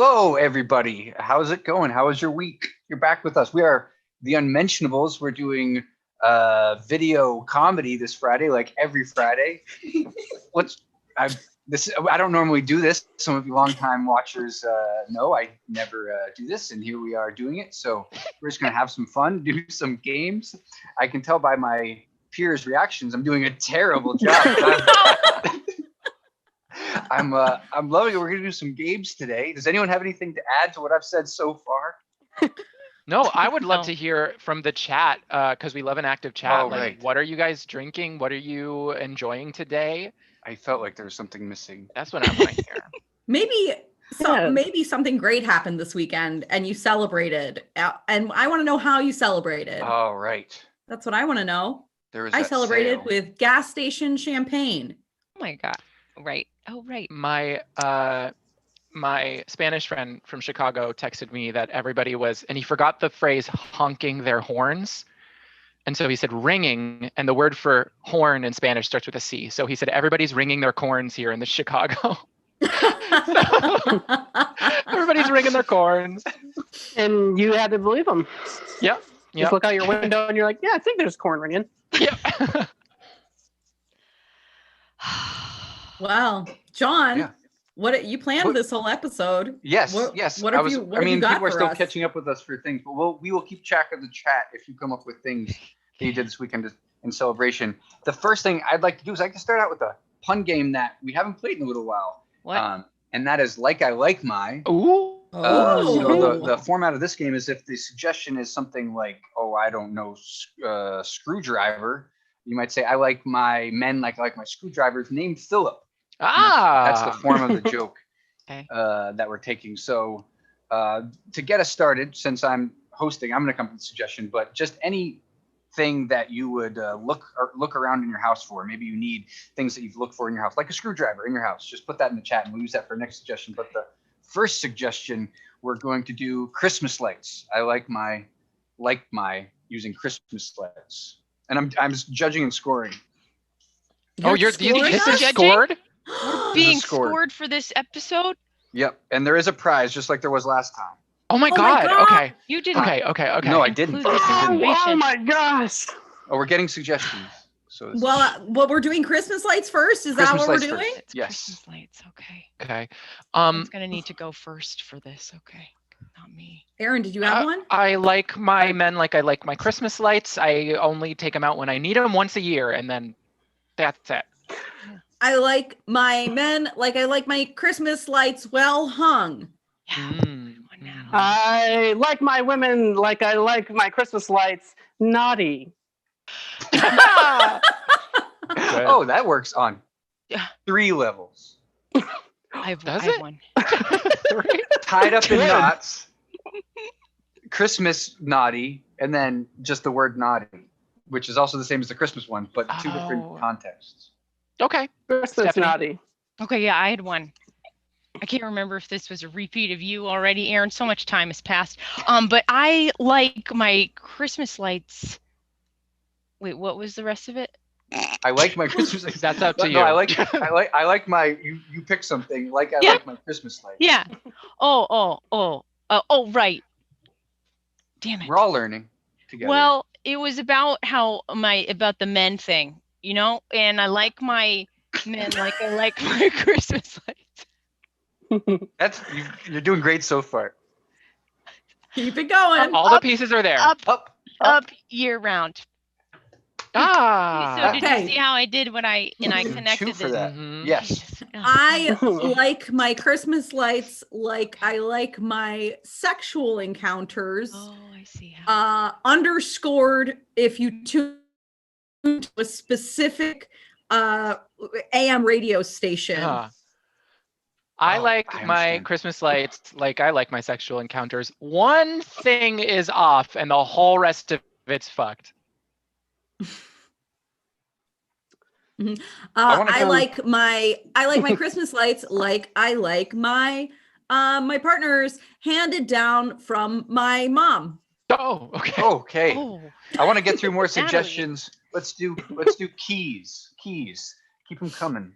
Hello, everybody. How's it going? How was your week? You're back with us. We are the Unmentionables. We're doing video comedy this Friday, like every Friday. I don't normally do this. Some of you longtime watchers know I never do this, and here we are doing it. So we're just gonna have some fun, do some games. I can tell by my peers' reactions, I'm doing a terrible job. I'm loving it. We're gonna do some games today. Does anyone have anything to add to what I've said so far? No, I would love to hear from the chat because we love an active chat. What are you guys drinking? What are you enjoying today? I felt like there was something missing. That's what I want to hear. Maybe something great happened this weekend and you celebrated. And I want to know how you celebrated. Oh, right. That's what I want to know. I celebrated with gas station champagne. Oh my God. Right. Oh, right. My Spanish friend from Chicago texted me that everybody was, and he forgot the phrase honking their horns. And so he said ringing, and the word for horn in Spanish starts with a C. So he said, everybody's ringing their corns here in the Chicago. Everybody's ringing their corns. And you had to believe them. Yep. Just look out your window and you're like, yeah, I think there's corn ringing. Yep. Wow. John, what you planned this whole episode? Yes. What have you got people are still us? catching up with us for things, but we will keep track of the chat if you come up with things that you did this weekend in celebration. The first thing I'd like to do is I'd like to start out with a pun game that we haven't played in a little while. What? And that is Like I Like My. Ooh. So the format of this game is if the suggestion is something like, oh, I don't know, screwdriver, you might say, I like my men like I like my screwdrivers named Philip. That's the form of the joke that we're taking. So to get us started, since I'm hosting, I'm going to come up with a suggestion, but just anything that you would look around in your house for. Maybe you need things that you've looked for in your house, like a screwdriver in your house. Just put that in the chat and we'll use that for next suggestion. But the first suggestion, we're going to do Christmas lights. I like my using Christmas lights. And I'm judging and scoring. You just scored? We're being scored for this episode? Yep. And there is a prize, just like there was last time. Oh my God. Okay. You didn't. Okay. No, I didn't. Oh my gosh. Oh, we're getting suggestions. So we're doing Christmas lights first. Is that what we're doing? Yes. Christmas lights. Okay. Okay. I'm gonna need to go first for this. Okay. Not me. Aaron, did you have one? I like my men like I like my Christmas lights. I only take them out when I need them once a year, and then that's it. I like my men like I like my Christmas lights well hung. Yeah. I like my women like I like my Christmas lights naughty. Oh, that works on 3 levels. I have one. Tied up in knots, Christmas naughty, and then just the word naughty, which is also the same as the Christmas one, but 2 different contexts. Okay. Christmas naughty. Okay, yeah, I had one. I can't remember if this was a repeat of you already, Aaron. So much time has passed. But I like my Christmas lights. Wait, what was the rest of it? I like my Christmas lights. That's up to you. No, I like my you pick something like I like my Christmas lights. Yeah. Oh, right. Damn it. We're all learning together. Well, it was about about the men thing, you know, and I like my men like I like my Christmas lights. You're doing great so far. Keep it going. All the pieces are there. Up year round. So did you see how I did what I connected 2 for that? Mm-hmm. Yes. I like my Christmas lights like I like my sexual encounters. Oh, I see how. Underscored if you tune to a specific AM radio station. I like my Christmas lights like I like my sexual encounters. One thing is off and the whole rest of it's fucked. I like my Christmas lights like I like my my partners handed down from my mom. Oh, okay. Okay. Oh. I want to get through more suggestions. Let's do keys. Keep them coming.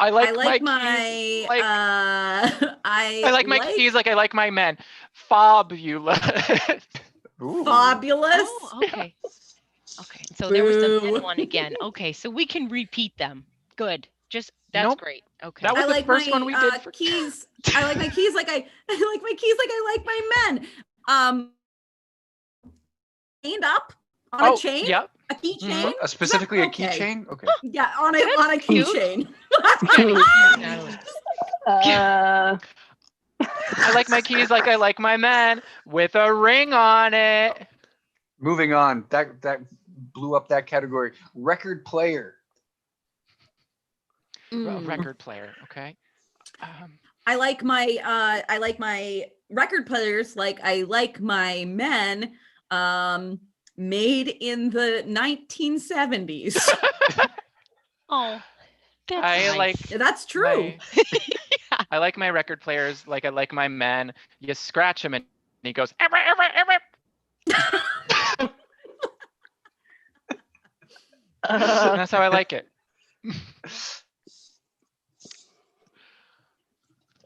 I like I like my my keys like I I like my keys like I like my men. Fabulous. Ooh. fabulous. Oh, okay. Okay. So there was the Boo. men one again. Okay, so we can repeat them. Good. Just that's Nope. great. Okay. That was I the like first my one we did for keys. I like my keys like I like my keys like I like my men. Chained up on a chain, Yep. a key chain. Specifically a Okay. keychain? Okay. Yeah, on a That's cute. keychain. Natalie. I like my keys like I like my men with a ring on it. Moving on. That blew up that category. Record player. Record player, okay. I like my record players like I like my men made in the 1970s. Oh, that's I nice. like That's true. I like my record players like I like my men. You scratch him and he goes, "Ever, ever, ever." That's how I like it.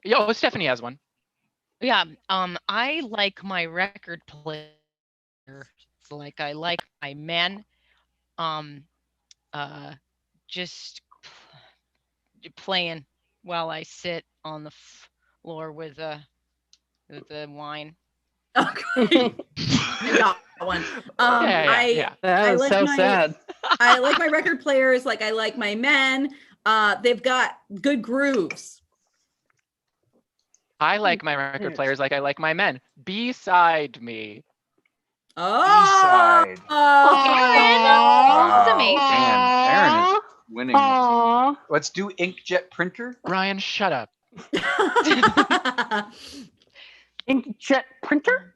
Yo, Stephanie has one. Yeah. I like my record player like I like my men. Just playing while I sit on the floor with the wine. Okay. I got one. Yeah. That is like so my- sad. I like my record players like I like my men. They've got good grooves. I like my record players like I like my men. Beside me. B-side. Aaron, Wow. amazing. Aaron is winning. Aww. Let's do inkjet printer. Ryan, shut up. Inkjet printer?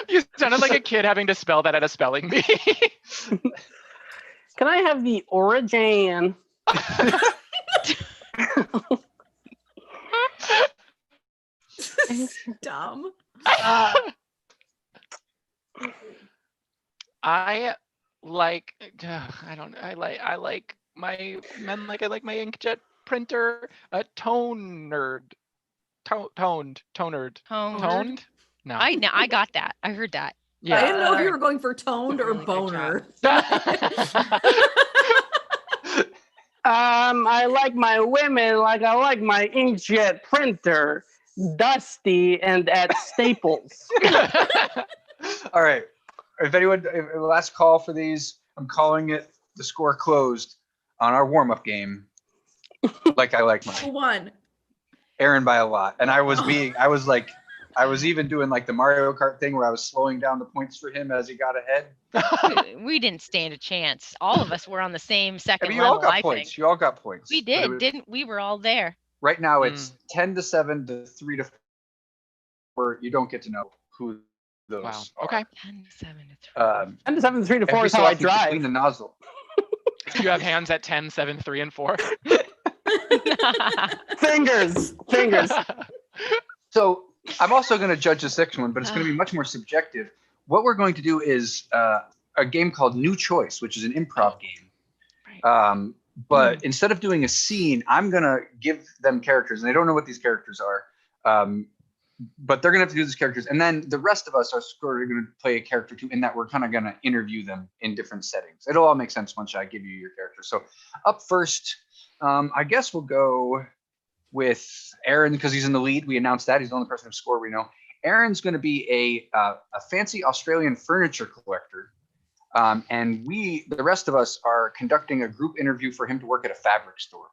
You sounded like a kid having to spell that at a spelling bee. Can I have the origin? Dumb. I like my men like I like my inkjet printer. Toned. No. I got that. I heard that. Yeah. I didn't know if you were going for toned or Really good boner. I like my women like I like my inkjet printer. Dusty and at Staples. All right. Last call for these. I'm calling it the score closed on our warm-up game. Like I like Who mine. won? Aaron by a lot. And I was even doing like the Mario Kart thing where I was slowing down the points for him as he got ahead. We didn't stand a chance. All of us were on the same second You all level, got I points. think. You all got points. We But did, it was- didn't we? Were all there. Right now it's 10-7 to 3-4. You don't get to know who those Wow. are. Okay. 10 to 7 to 3. And 7 3 to 4 Every is so how I often between drive. the nozzle. You have hands at 10, 7, 3, and 4. Fingers. So I'm also going to judge this next one, but it's going to be much more subjective. What we're going to do is a game called New Choice, which is an improv game. But instead of doing a scene, I'm going to give them characters, and they don't know what these characters are. But they're going to have to do these characters. And then the rest of us are sort of going to play a character too, in that we're kind of going to interview them in different settings. It'll all make sense once I give you your character. So up first, I guess we'll go with Aaron because he's in the lead. We announced that. He's the only person who scored we know. Aaron's going to be a fancy Australian furniture collector. And the rest of us are conducting a group interview for him to work at a fabric store.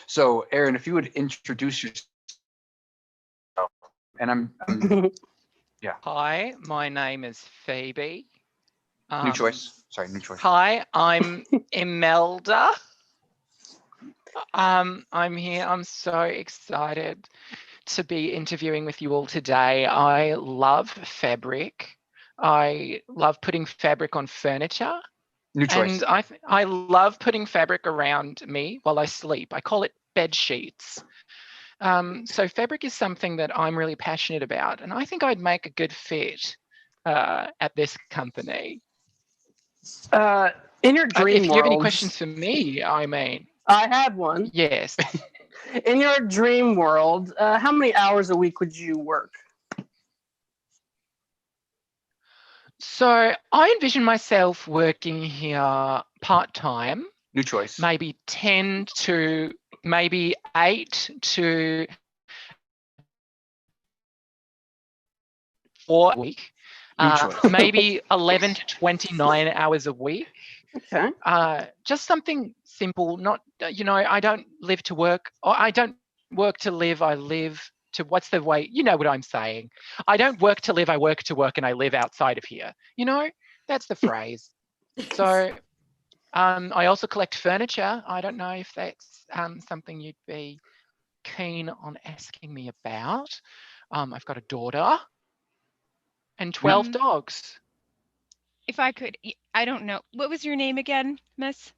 So Aaron, if you would introduce yourself. And I'm yeah. Hi, my name is Phoebe. New choice. Sorry, new choice. Hi, I'm Imelda. I'm here. I'm so excited to be interviewing with you all today. I love fabric. I love putting fabric on furniture. New choice. And I love putting fabric around me while I sleep. I call it bed sheets. So fabric is something that I'm really passionate about, and I think I'd make a good fit at this company. In your dream If you have any world, questions for me, I mean, I have one. yes. In your dream world, how many hours a week would you work? So I envision myself working here part-time, New choice. maybe 10 to maybe 8 to 4 a week, New choice. maybe 11 to 29 hours a week. Okay. Just something simple, not, I don't live to work, or I don't work to live, I live to, what's the way, you know what I'm saying. I don't work to live, I work to work, and I live outside of here. That's the phrase. So I also collect furniture. I don't know if that's something you'd be keen on asking me about. I've got a daughter and 12 dogs. If I could, I don't know. What was your name again, Miss?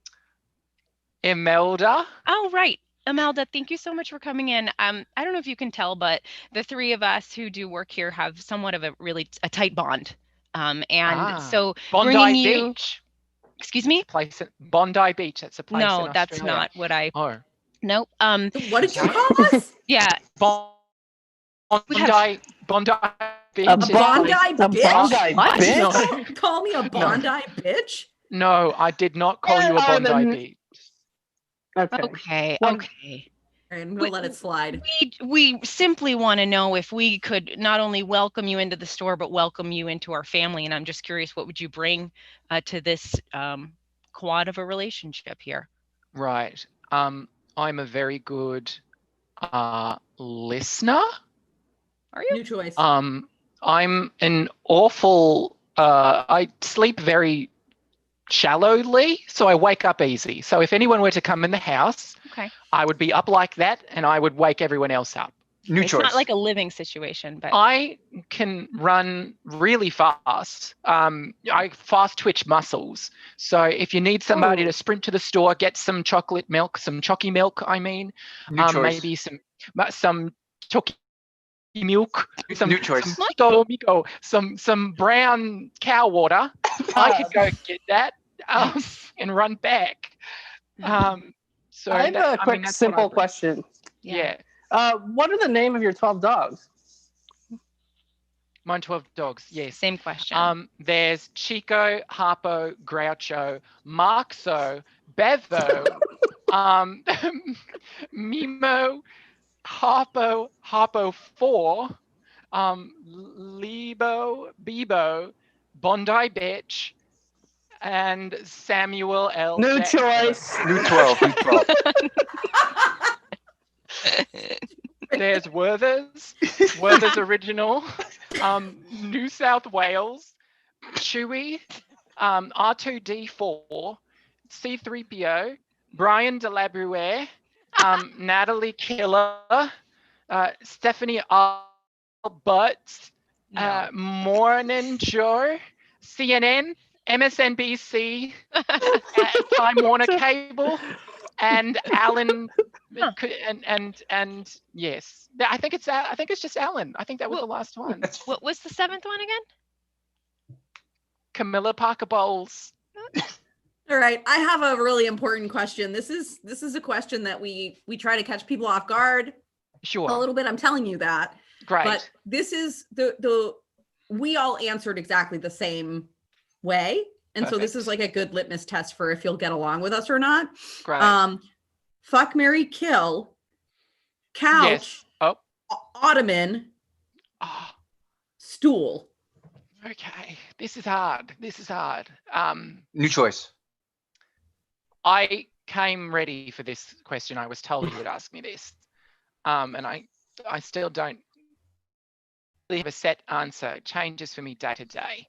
Imelda. Oh, right. Imelda, thank you so much for coming in. I don't know if you can tell, but the three of us who do work here have somewhat of a tight bond. So Bondi bringing you, Beach. excuse me? Place at Bondi Beach. That's a place in No, Australia. that's not what I. Oh. Nope. What did you call us? Yeah. Bondi Beach. A is Bondi place- A bitch? Bondi What? bitch? No. Call me a Bondi bitch? No, I did not call you a Are Bondi the- Beach. Okay. Okay. Well, Okay. All right, I'm gonna let it slide. We simply want to know if we could not only welcome you into the store, but welcome you into our family. And I'm just curious, what would you bring to this quad of a relationship here? Right. I'm a very good listener. Are you? New choice. I'm an awful. I sleep very shallowly, so I wake up easy. So if anyone were to come in the house, Okay. I would be up like that, and I would wake everyone else up. New It's choice. not like a living situation, but I can run really fast. I fast twitch muscles. So if you need somebody to sprint to the store, get some chocolate milk, some chalky milk, New choice. maybe some chalky milk, New choice. some brown cow water. I could go get that and run back. So I have a quick, that's simple what I bring. question. Yeah. What are the name of your 12 dogs? Mine 12 dogs, yes. same question. There's Chico, Harpo, Groucho, Marxo, Bevo, Mimo, Harpo 4, Lebo, Bebo, Bondi Bitch, and Samuel L. New Jackson. choice. New 12. New 12. There's Werther's Original, New South Wales, Chewy, R2D4, C3PO, Brian Delabrouer, Natalie Killer, Stephanie Albutz, Morning Joe, CNN, MSNBC, Time Warner Cable, and Alan. And yes, I think it's just Alan. I think that was the last one. What was the seventh one again? Camilla Parker Bowles. All right, I have a really important question. This is a question that we try to catch people off guard Sure. a little bit. I'm telling you that. Great. But this is the we all answered exactly the same way. And so this Perfect. is like a good litmus test for if you'll get along with us or not. Great. Fuck, marry, kill, couch, Yes. Oh. ottoman, Oh. stool. Okay. This is hard. New choice. I came ready for this question. I was told you would ask me this. And I still don't really have a set answer. It changes for me day to day.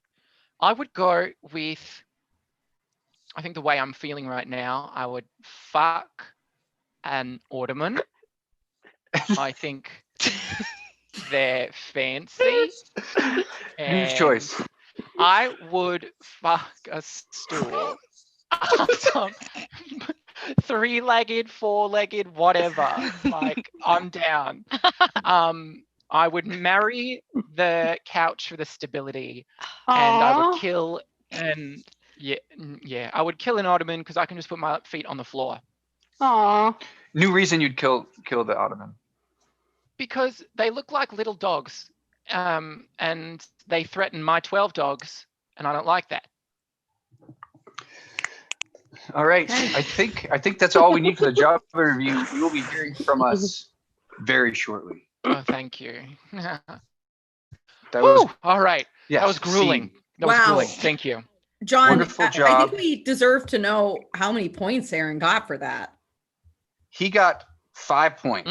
I would go with, I think the way I'm feeling right now, I would fuck an ottoman. I think they're fancy. New choice. I would fuck a stool. Some three-legged, four-legged, whatever. Like, I'm down. I would marry the couch for the stability, and I would kill an Yeah. I would kill an ottoman because I can just put my feet on the floor. Aw. New reason you'd kill the ottoman. Because they look like little dogs, and they threaten my 12 dogs, and I don't like that. All right. Okay. I think that's all we need for the job interview. You will be hearing from us very shortly. Oh, thank you. That was All right. yes, That was grueling. scene. That was Wow. grueling. Thank you. John, Wonderful I job. think we deserve to know how many points Aaron got for that. He got 5 points.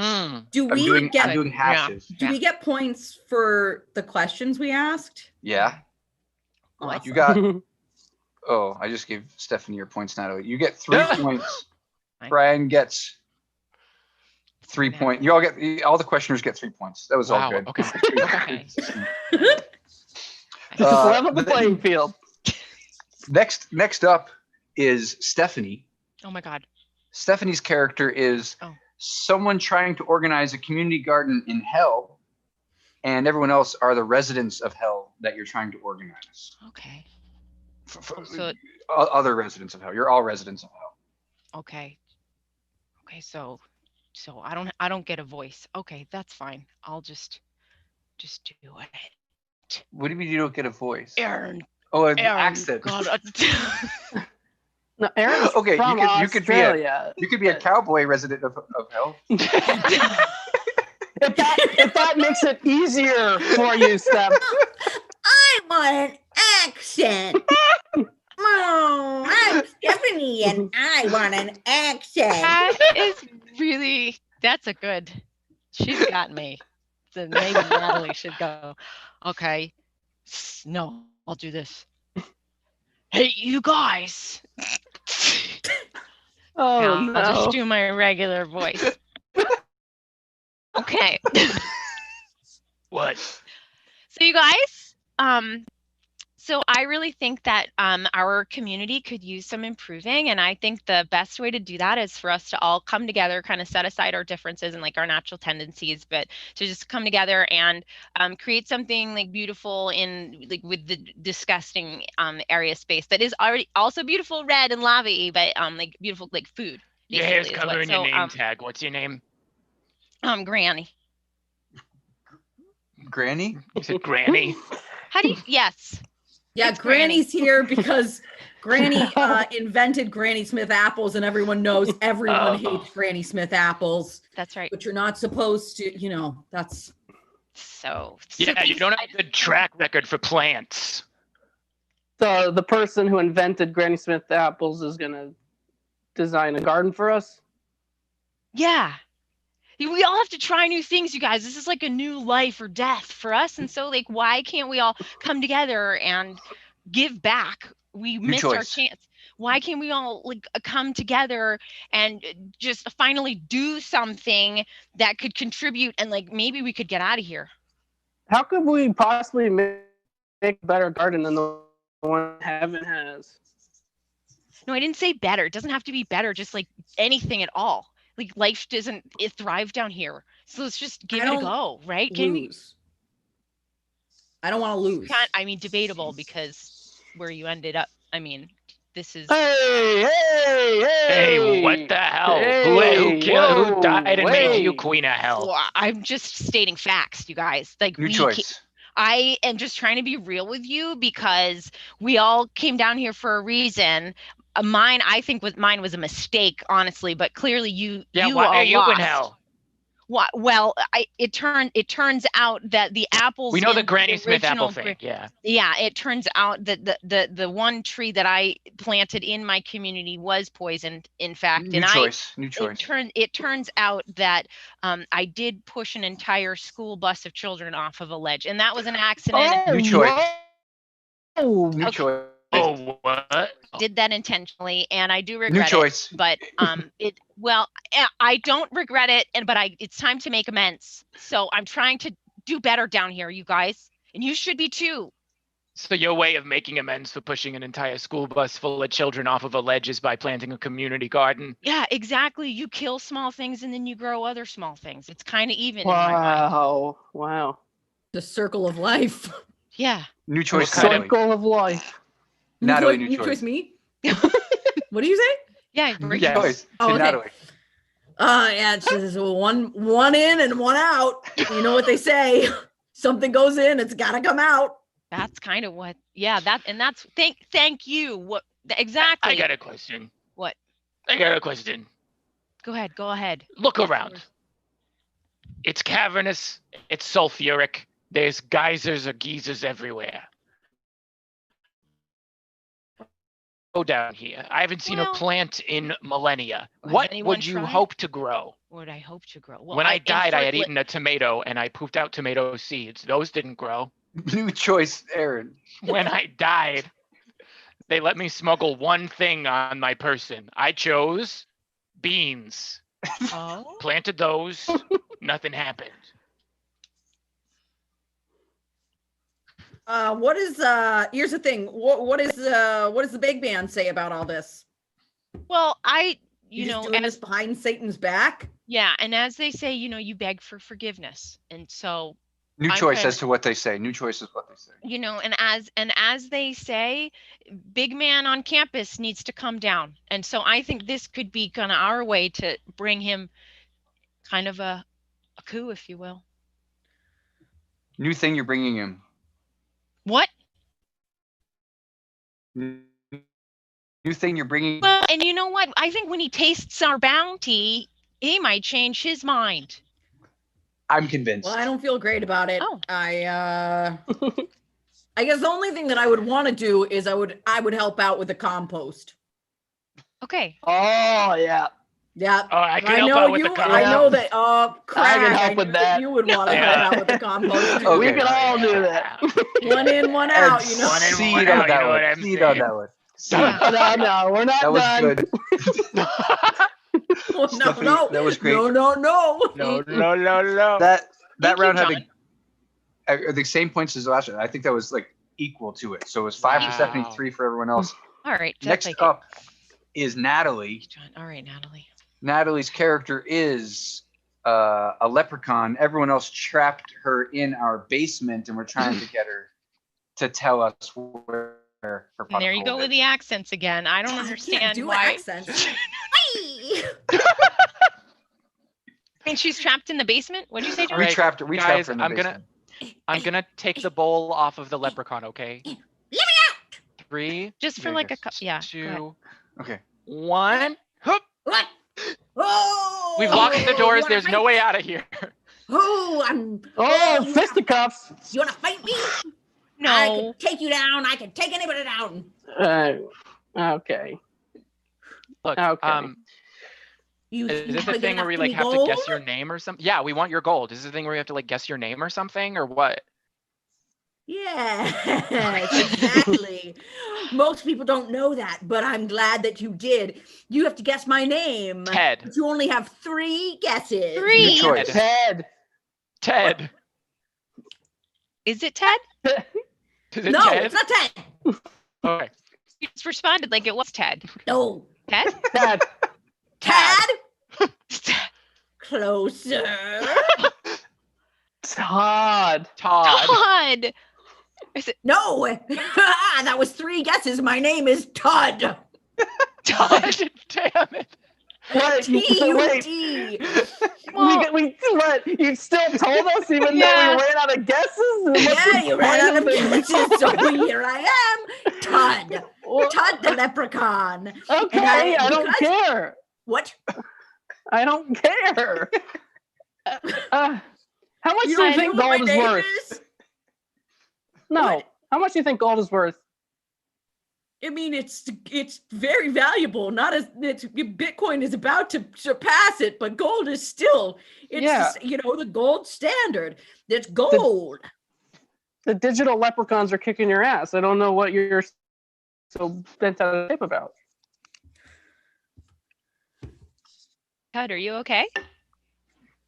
Do I'm we doing get hashes. do we get points for the questions we asked? Yeah. Awesome. You got oh, I just gave Stephanie your points, Natalie. You get 3 points. Brian gets 3 points. You all get all the questioners get 3 points. That was all good. Okay. Okay. Level the playing field. Next up is Stephanie. Oh my God. Stephanie's character is someone trying to organize a community garden in hell, and everyone else are the residents of hell that you're trying to organize. Okay. So other residents of hell. You're all residents of hell. Okay. Okay. So I don't get a voice. Okay, that's fine. I'll just do it. What do you mean you don't get a voice? Aaron. Oh, an Aaron accent. God, No, Aaron's Okay, from you could be Australia. You could be a cowboy resident of hell. If that makes it easier for you, Steph. I want an accent. Oh, I'm Stephanie and I want an accent. that is really, that's a good, she's got me. So maybe Natalie should go. Okay. No, I'll do this. Hey, you guys. Oh, No, I'll just no. do my regular voice. Okay. What? So you guys, so I really think that our community could use some improving, and I think the best way to do that is for us to all come together, kind of set aside our differences and like our natural tendencies, but to just come together and create something like beautiful in like with the disgusting area space that is already also beautiful, red and lavy, but like beautiful like food. Your hair's basically is what- covering so, your name tag. What's your name? Granny. Granny? You said Granny. How do you? Yes. Yeah, It's Granny. Granny's here because Granny invented Granny Smith apples, and everyone knows everyone hates Granny Smith apples. That's right. But you're not supposed to, that's So Yeah, you don't have a good track record for plants. So the person who invented Granny Smith apples is going to design a garden for us? Yeah. We all have to try new things, you guys. This is like a new life or death for us. And so, like, why can't we all come together and give back? We missed our choice. chance. Why can't we all like come together and just finally do something that could contribute and like maybe we could get out of here? How could we possibly make a better garden than the one heaven has? No, I didn't say better. It doesn't have to be better, just like anything at all. Like life doesn't thrive down here. So let's just give it a go, right? Can we? lose. I don't want to lose. Can't, I mean, debatable because where you ended up. I mean, this is. Hey, what the hell? Who died and made you queen of hell? Well, I'm just stating facts, you guys. Like New choice. I am just trying to be real with you because we all came down here for a reason. I think mine was a mistake, honestly, but clearly you Why all are you lost. in hell? Well, it turns out that the apples. We know the in Granny Smith apple original thing. Yeah. Yeah, it turns out that the one tree that I planted in my community was poisoned, in fact. New choice. It turns out that I did push an entire school bus of children off of a ledge, and that was an accident. New choice. New Okay. choice. Oh, what? Did that intentionally, and I do regret New it. choice. But I don't regret it, but it's time to make amends. So I'm trying to do better down here, you guys, and you should be too. So your way of making amends for pushing an entire school bus full of children off of a ledge is by planting a community garden? Yeah, exactly. You kill small things and then you grow other small things. It's kind of even in my mind. Wow. The circle of life. Yeah. New choice. What kind Natalie. Circle of life. Natalie, New new choice. choice. Me? What do you say? Yeah, New break Yes. choice. Oh, To okay. Natalie. Yeah, it's just one in and one out. You know what they say. Something goes in, it's gotta come out. That's kind of what. Yeah, that's thank you. What exactly? I got a question. What? I got a question. Go ahead. Look Yes, around. Lord. It's cavernous. It's sulfuric. There's geysers or geezers everywhere. Go down here. I haven't seen Well- a plant in millennia. Has What anyone would you tried? hope to grow? What would I hope to grow? Well, When I died, I had infertile- eaten a tomato and I pooped out tomato seeds. Those didn't grow. New choice, Aaron. When I died, they let me smuggle one thing on my person. I chose beans. Oh, Planted those. Nothing happened. What is here's the thing. What is the big man say about all this? well, You you just know, doing this behind Satan's back? yeah, and as they say, you beg for forgiveness, and so New I'm choice kinda- as to what they say. New choice is what they say. and as they say, big man on campus needs to come down, and so I think this could be kind of our way to bring him kind of a coup, if you will. New thing you're bringing him. What? New thing you're bringing. Well, and you know what? I think when he tastes our bounty, he might change his mind. I'm convinced. Well, I don't feel great about it. Oh. I guess the only thing that I would want to do is I would help out with the compost. Okay. Oh yeah. Yeah. Oh, I can I help know out with you. the I compost. know that. Oh, crap! can help with knew that. You would want to Yeah. help out with the compost. Too. Okay. We can all do that. One in, one out. You know. One in, Seed one on out, that you know one. what I'm Seed on saying. that one. Seed. No, we're not That was done. good. Oh, no, Stephanie, no, that was great. No. No, no, no, no. That Thank you, round had John. the same points as the last one. I think that was like equal to it. So it was 5 for Stephanie, Wow. 3 for everyone else. All right. Next take up is Natalie. it. John. All right, Natalie. Natalie's character is a leprechaun. Everyone else trapped her in our basement, and we're trying to get her to tell us where her pot And there of you go gold with is. the accents again. I don't I can't understand do why. accents. I mean, she's trapped in the basement. What'd you say, John? We Right, trapped her. We guys, trapped her in the I'm basement. I'm gonna take the bowl off of the leprechaun, okay? Let me out. 3, Just for Yeah, like a yes. yeah. go ahead. 2, Okay. 1. Hoop! What? Oh! We've locked the you doors. wanna There's no fight? way out of here. Oh, I'm. Oh, you fisticuffs. You want to fight me? I No. can take you down. I can take anybody down. Okay. Look, Okay. You, is you this wanna the get thing where we after like me have to gold? guess your name or something? Yeah, we want your gold. Is this the thing where we have to like guess your name or something or what? Yes, exactly. Most people don't know that, but I'm glad that you did. You have to guess my name. Ted. But you only have 3 guesses. New Three. choice. Ted. Ted. Is it Ted? Is it No, Ted? it's not Ted. Okay. You just responded like it was Ted. No. Ted? Ted. Tad? Closer. Todd. Todd. Todd. No. That was 3 guesses. My name is Todd. Todd. Damn it. What? Wait. T-U-D. We what? You still told us even though Yeah. we ran out of guesses? Yeah, you ran out of guesses. guesses, so here I am. Todd. Todd the leprechaun. Okay, I don't because- care. What? I don't care. How much You do you don't think know what gold my is name worth? is? No. What? How much do you think gold is worth? I mean, it's very valuable. Not as Bitcoin is about to surpass it, but gold is still Yeah. the gold standard. It's gold. The digital leprechauns are kicking your ass. I don't know what you're so bent out of shape about. Todd, are you okay?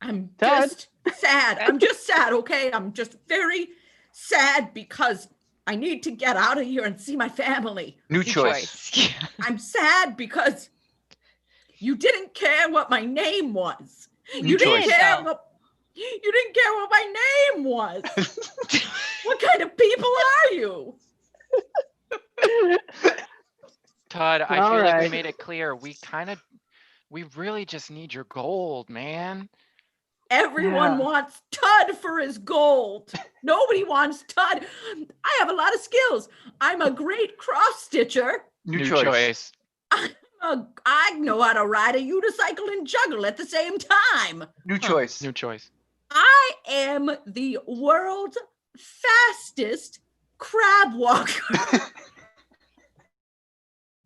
I'm Dad? just sad. I'm just sad. Okay, I'm just very sad because I need to get out of here and see my family. New choice. I'm sad because you didn't care what my name was. New You didn't choice. care what my name was. What kind of people are you? Todd, I All feel like we right. made it clear. We really just need your gold, man. Everyone Yeah. wants Tud for his gold. Nobody wants Tud. I have a lot of skills. I'm a great cross stitcher. New choice. I know how to ride a unicycle and juggle at the same time. New choice. New choice. I am the world's fastest crab walker.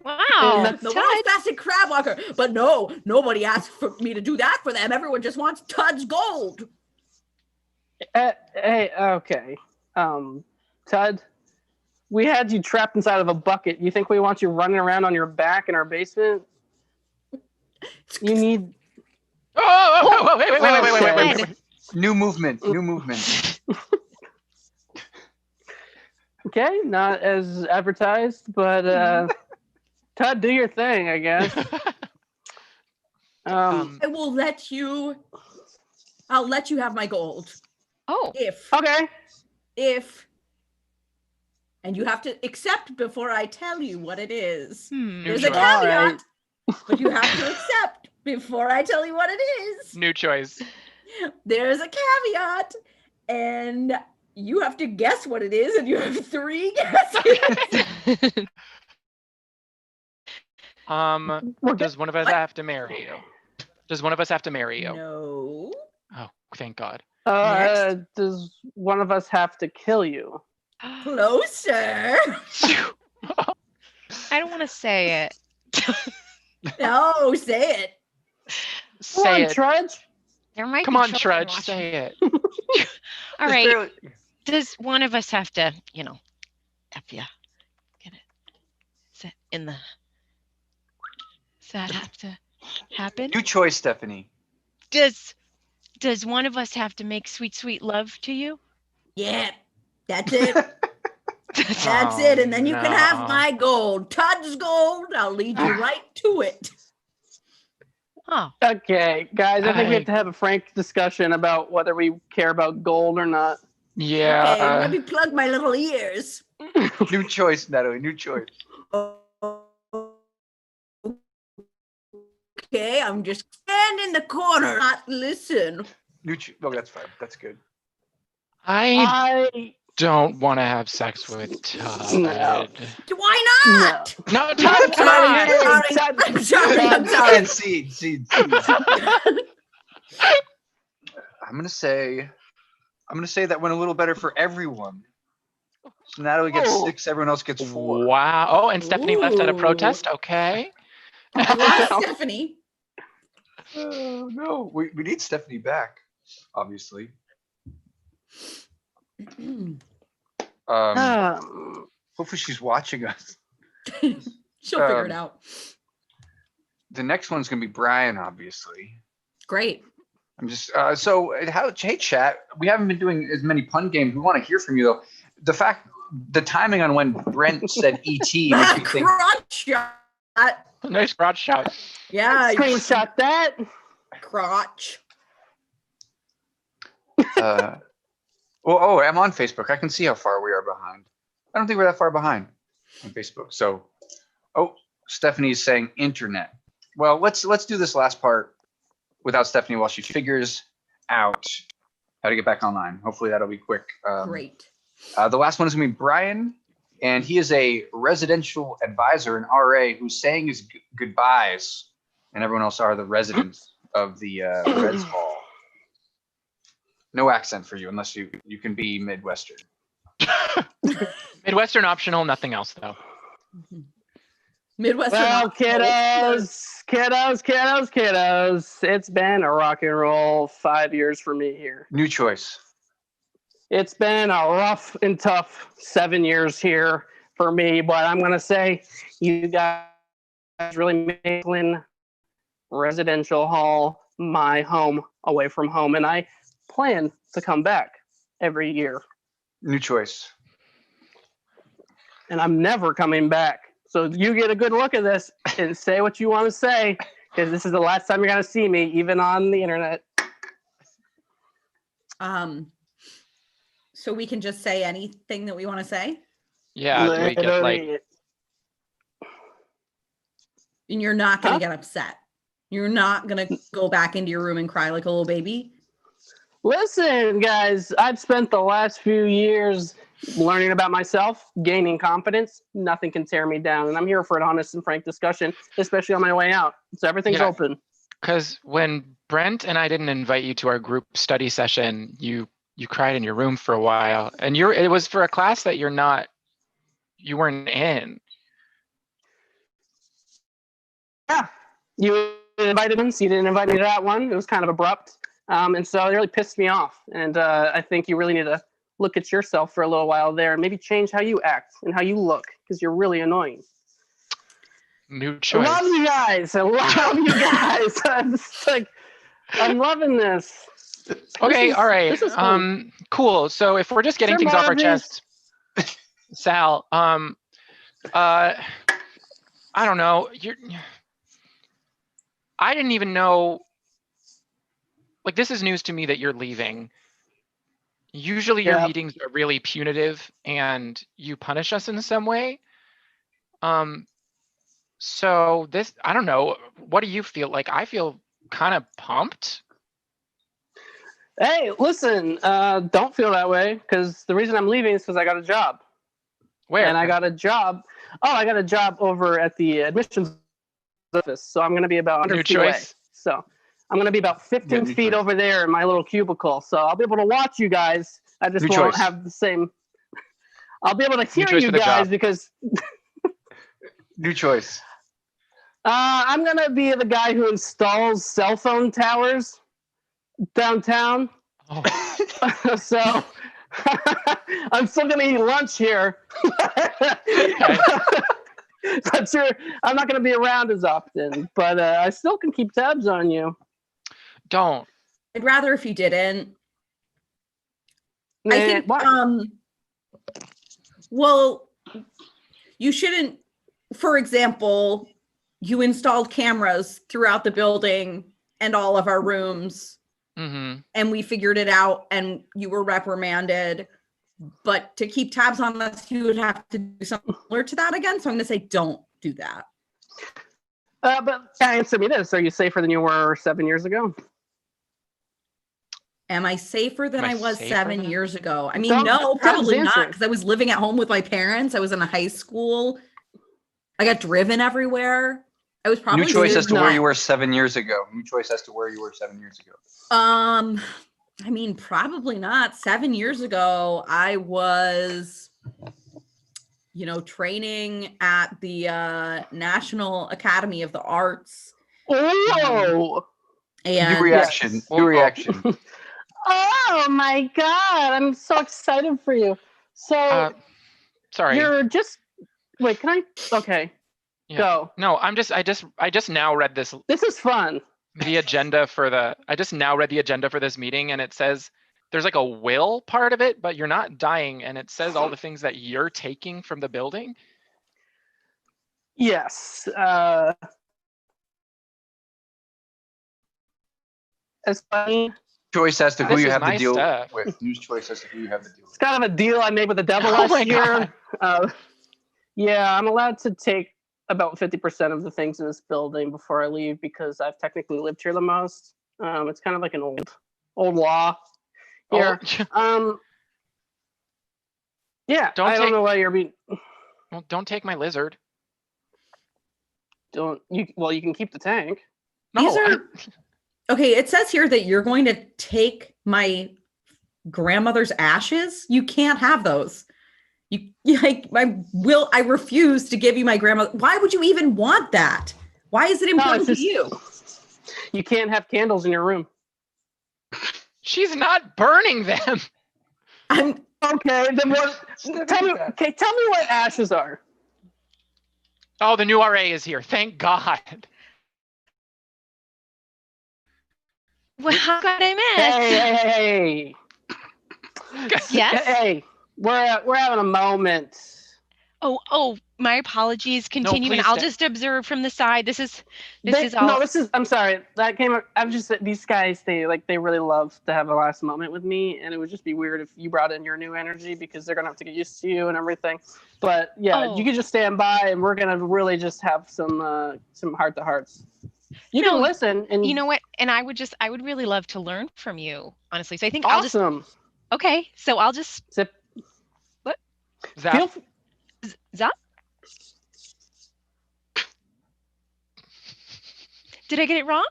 Wow. that's The Tud. world's fastest crab walker. But no, nobody asked for me to do that for them. Everyone just wants Tud's gold. Hey, okay. Tud, we had you trapped inside of a bucket. You think we want you running around on your back in our basement? You need. Oh, wait. New movement. New movement. Okay, not as advertised, but Tud, do your thing, I guess. I will let you. I'll let you have my gold. Oh. Okay. If. And you have to accept before I tell you what it is. There's a choice. caveat, All right. but you have to accept before I tell you what it is. New choice. There's a caveat, and you have to guess what it is, and you have 3 guesses. Does one of us have to marry you? Does one of us have to marry you? No. Oh, thank God. Does one of us have to kill you? Closer. I don't want to say it. No, say it. Come Say on, it. Trudge. There might Come be on, children Trudge. watching. Say it. All right. Does one of us have to, F ya? Get it? Sit in the. Does that have to happen? New choice, Stephanie. Does one of us have to make sweet, sweet love to you? Yeah, that's it. That's it. And then you can have no. my gold. Tud's gold. I'll lead you right to it. Oh. Okay, guys, I think we have to have a frank discussion about whether we care about gold or not. Yeah. Okay, let me plug my little ears. New choice, Natalie. New choice. Okay, I'm just stand in the corner, not listen. Oh, that's fine. That's good. I don't want to have sex with Todd. No. Why not? No, I'm Todd, come on. sorry. I'm sorry. And seed. I'm gonna say that went a little better for everyone. So Natalie gets 6, everyone else gets 4. Wow. Oh, and Stephanie left at a Ooh. protest. Okay. Why, Stephanie? No, we need Stephanie back, obviously. Hopefully she's watching us. She'll figure it out. The next one's gonna be Brian, obviously. Great. I'm just hey chat. We haven't been doing as many pun games. We want to hear from you though. The timing on when Brent said ET makes me think. Crotch shot. Nice crotch shot. Yeah. Screenshot that. Crotch. I'm on Facebook. I can see how far we are behind. I don't think we're that far behind on Facebook. So, Stephanie's saying internet. Well, let's do this last part without Stephanie while she figures out how to get back online. Hopefully that'll be quick. Great. The last one is gonna be Brian, and he is a residential advisor, an RA, who's saying his goodbyes, and everyone else are the residents of the Res Hall. No accent for you unless you can be Midwestern. Midwestern optional, nothing else though. Midwestern. Well, kiddos. It's been a rock and roll 5 years for me here. New choice. It's been a rough and tough 7 years here for me, but I'm going to say you guys really making Residential Hall my home away from home, and I plan to come back every year. New choice. And I'm never coming back. So you get a good look at this and say what you want to say, because this is the last time you're going to see me, even on the internet. So we can just say anything that we want to say? Yeah, do we get like Literally. And you're not going to get upset. You're not going to go back into your room and cry like a little baby. Listen, guys, I've spent the last few years learning about myself, gaining confidence. Nothing can tear me down. And I'm here for an honest and frank discussion, especially on my way out. So everything's open. Because when Brent and I didn't invite you to our group study session, you cried in your room for a while. And it was for a class that you weren't in. Yeah. You invited me, so you didn't invite me to that one. It was kind of abrupt. And so it really pissed me off. And I think you really need to look at yourself for a little while there and maybe change how you act and how you look, because you're really annoying. New choice. I love you guys. I love you guys. I'm loving this. Okay, all right. This is cool. Cool. So if we're just getting things off our chest, Sal, I don't know. I didn't even know. Like, this is news to me that you're leaving. Usually your meetings are really punitive and you punish us in some way. So this, I don't know. What do you feel like? I feel kind of pumped. Hey, listen, don't feel that way, because the reason I'm leaving is because I got a job. Where? And I got a job. I got a job over at the admissions office. So I'm going to be about 100 feet away. So I'm going to be about 15 feet over there in my little cubicle. So I'll be able to watch you guys. I just won't have the same. I'll be able to hear you guys because. New choice. I'm going to be the guy who installs cell phone towers downtown. So I'm still going to eat lunch here. But I'm not going to be around as often, but I still can keep tabs on you. Don't. I'd rather if you didn't. I think, why? Well, you shouldn't, for example, you installed cameras throughout the building and all of our rooms, and we figured it out and you were reprimanded. But to keep tabs on us, you would have to do something similar to that again. So I'm going to say, don't do that. But answer me this. Are you safer than you were 7 years ago? Am I safer than I was 7 years ago? I mean, Don't- no, probably answer. not, because I was living at home with my parents. I was in a high school. I got driven everywhere. I was probably New choice as to where not- you were 7 years ago. New choice as to where you were 7 years ago. I mean, probably not. 7 years ago, I was, training at the National Academy of the Arts. Oh! And New reaction. New reaction. Oh my God! I'm so excited for you. So, sorry. you're just wait. Can I? Okay, go. No, I just now read this. This is fun. The agenda I just now read the agenda for this meeting, and it says there's like a will part of it, but you're not dying, and it says all the things that you're taking from the building. Yes. As funny. Choice as to who you have to deal stuff. with. New choice as to who you have to deal with. It's kind of a deal I made with the devil Oh my last year. Yeah, I'm allowed to take about 50% of the things in this building before I leave because I've technically lived here the most. It's kind of like an old law here. Yeah, I don't know why you're being. Well, don't take my lizard. You can keep the tank. No. Okay, it says here that you're going to take my grandmother's ashes. You can't have those. I refuse to give you my grandmother. Why would you even want that? Why is it important to you? You can't have candles in your room. She's not burning them. I'm okay. Then what? Tell me what ashes are. Oh, the new RA is here. Thank God. Well, how could I miss? Hey. Yes. Hey, we're having a moment. Oh, My apologies. Continue, and please I'll stay. just observe from the side. This is I'm sorry. That came up. I'm just these guys. They really love to have a last moment with me, and it would just be weird if you brought in your new energy because they're gonna have to get used to you and everything. But yeah, you can just stand by, and we're gonna really just have some heart to hearts. You can listen, and you know what? And I would really love to learn from you, honestly. So I think awesome. Okay, so I'll just Zip. What? Zap. Zap? Did I get it wrong?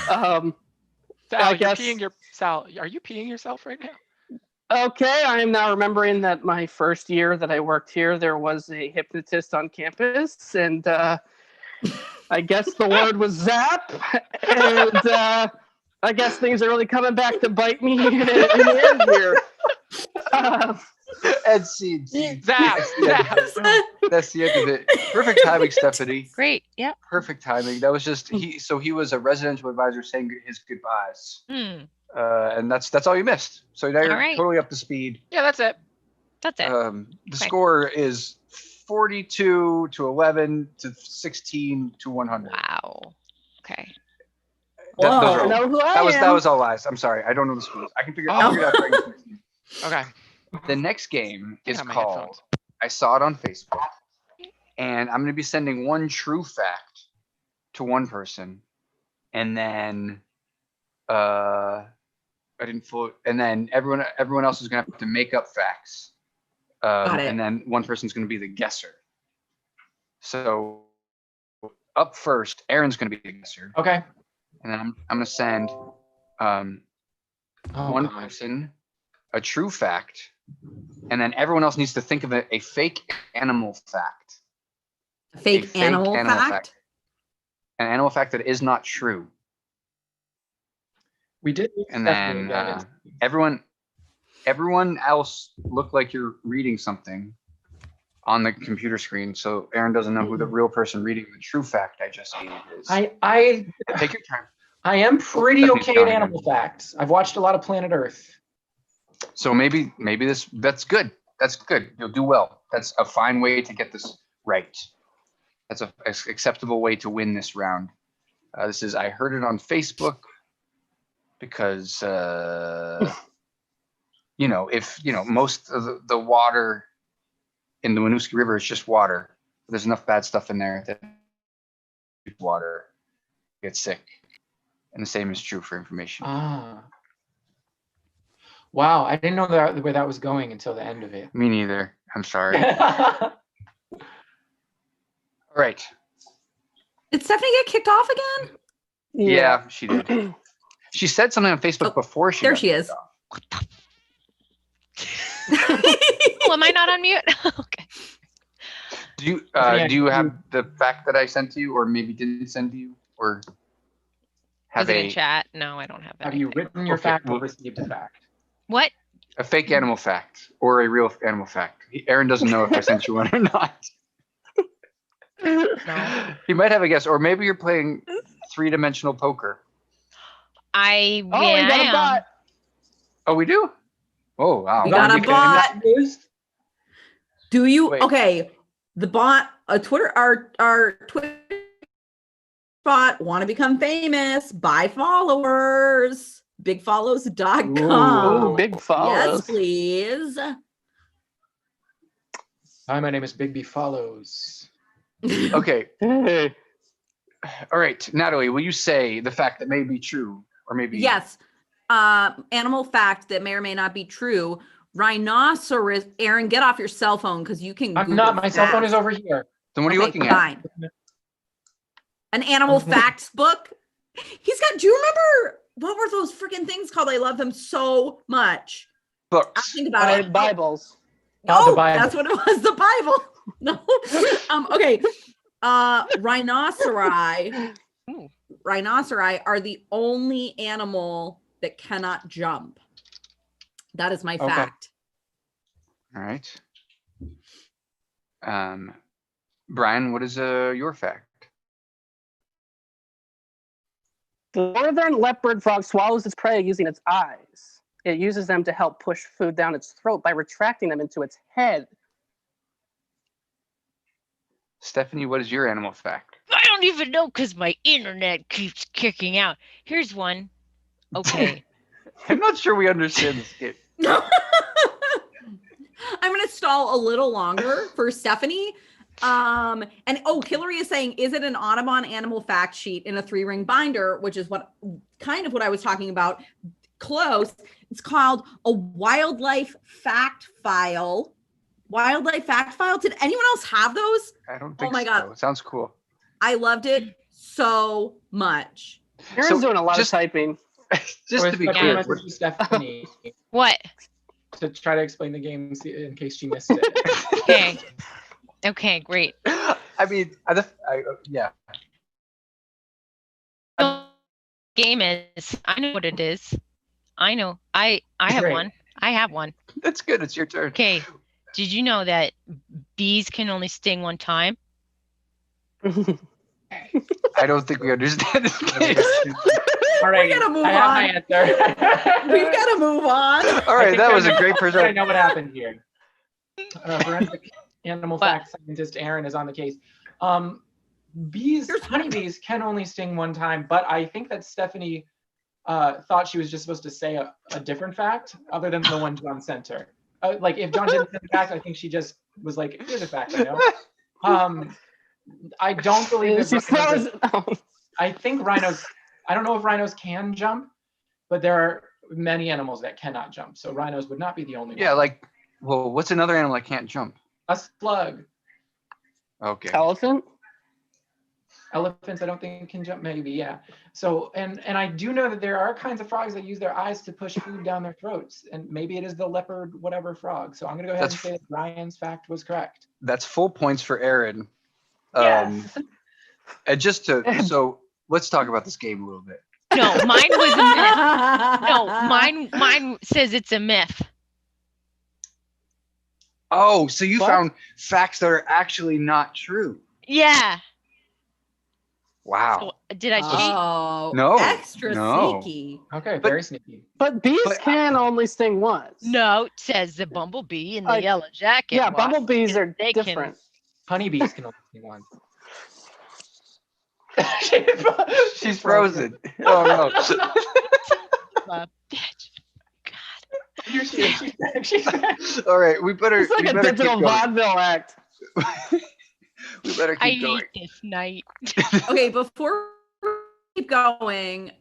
Sal, Sal, are you peeing yourself right now? Okay, I am now remembering that my first year that I worked here, there was a hypnotist on campus, and I guess the word was zap, and I guess things are really coming back to bite me in the end here. End scene. Zap. That's the end of it. Perfect timing, Stephanie. Great. Yeah. Perfect timing. That was just he. So he was a residential advisor saying his goodbyes, and that's all you missed. So now you're totally up to speed. Yeah, that's it. That's it. The score is 42 to 11 to 16 to 100. Wow. Okay. That was all lies. I'm sorry. I don't know the scores. I can figure it out. Okay. The next game is called I Saw It on Facebook. And I'm going to be sending one true fact to one person. And then and then everyone else is going to have to make up facts. And then one person's going to be the guesser. So up first, Aaron's going to be the guesser. Okay. And then I'm going to send one person a true fact, and then everyone else needs to think of a fake animal fact. A fake animal fact? An animal fact that is not true. We did. And then everyone else look like you're reading something on the computer screen, so Aaron doesn't know who the real person reading the true fact I just gave is. I take your time. I am pretty okay at animal facts. I've watched a lot of Planet Earth. So maybe that's good. That's good. You'll do well. That's a fine way to get this right. That's a acceptable way to win this round. This is I heard it on Facebook because most of the water in the Winooski River is just water. There's enough bad stuff in there that water gets sick. And the same is true for information. Wow, I didn't know where that was going until the end of it. Me neither. I'm sorry. All right. Did Stephanie get kicked off again? Yeah, she did. She said something on Facebook before she. There she is. What the? Oh, am I not on mute? Okay. Do you have the fact that I sent to you, or maybe didn't send to you, or have in chat? No, I don't have that. Have you written your fact or received a fact? What? A fake animal fact or a real animal fact. Aaron doesn't know if I sent you one or not. No. He might have a guess, or maybe you're playing three-dimensional poker. We got a bot. Oh, we do? Oh, wow. We got a bot. Do you? Wait. Okay. The bot, our Twitter bot, want to become famous. Buy followers. Bigfollows.com. Ooh, big follows. Yes, please. Hi, my name is Big B Follows. Okay. Hey. All right, Natalie, will you say the fact that may be true, or maybe? Yes. Animal fact that may or may not be true. Rhinoceros. Aaron, get off your cell phone because you can. I'm not. My cell phone is over here. Then what are you looking at? An animal facts book. He's got. Do you remember what were those freaking things called? I love them so much. Books. I think about it. Bibles. Oh, that's what it was. The Bible. No. Okay. Rhinoceri are the only animal that cannot jump. That is my fact. All right. Brian, what is your fact? The northern leopard frog swallows its prey using its eyes. It uses them to help push food down its throat by retracting them into its head. Stephanie, what is your animal fact? I don't even know because my internet keeps kicking out. Here's one. Okay. I'm not sure we understand this game. I'm going to stall a little longer for Stephanie. Hillary is saying, is it an Audubon animal fact sheet in a 3-ring binder, which is what I was talking about. Close. It's called a wildlife fact file. Wildlife fact file. Did anyone else have those? I don't think my so. God. It sounds cool. I loved it so much. Aaron's doing a lot of typing. Just to be clear, message to Stephanie What? to try to explain the game in case she missed it. Okay. Okay, great. I mean, yeah. Game is, I know what it is. I know. I have Great. one. I have one. That's good. It's your turn. Okay. Did you know that bees can only sting one time? I don't think we understand this game. All right, We gotta move I have on. my answer. We've got to move on. All right, that was a great I present. know what happened here. Forensic animal fact scientist Aaron is on the case. Honeybees can only sting one time, but I think that Stephanie thought she was just supposed to say a different fact other than the one John sent her. Like if John didn't send the fact, I think she just was like, here's a fact I know. I don't believe that I think rhinos, I don't know if rhinos can jump, but there are many animals that cannot jump. So rhinos would not be the only one. Yeah, well, what's another animal that can't jump? A slug. Okay. Elephant? Elephants, I don't think can jump, maybe, yeah. So, and I do know that there are kinds of frogs that use their eyes to push food down their throats, and maybe it is the leopard whatever frog. So I'm gonna go ahead and say that Ryan's fact was correct. That's full points for Aaron. Yes. And so let's talk about this game a little bit. No, mine was a myth. No, mine says it's a myth. Oh, so you found facts that are actually not true. Yeah. Wow. So, did I cheat? Oh, No, extra no. sneaky. Okay, very sneaky. But bees can only sting once. No, it says the bumblebee in the yellow jacket. Yeah, wasp, bumblebees are they different. Honeybees can only sting once. She's frozen. Oh no. Bitch. Here she is. She's back. All right, we better. It's like we a better digital keep going. vaudeville act. We better I keep going. hate this night. Okay, before we keep going,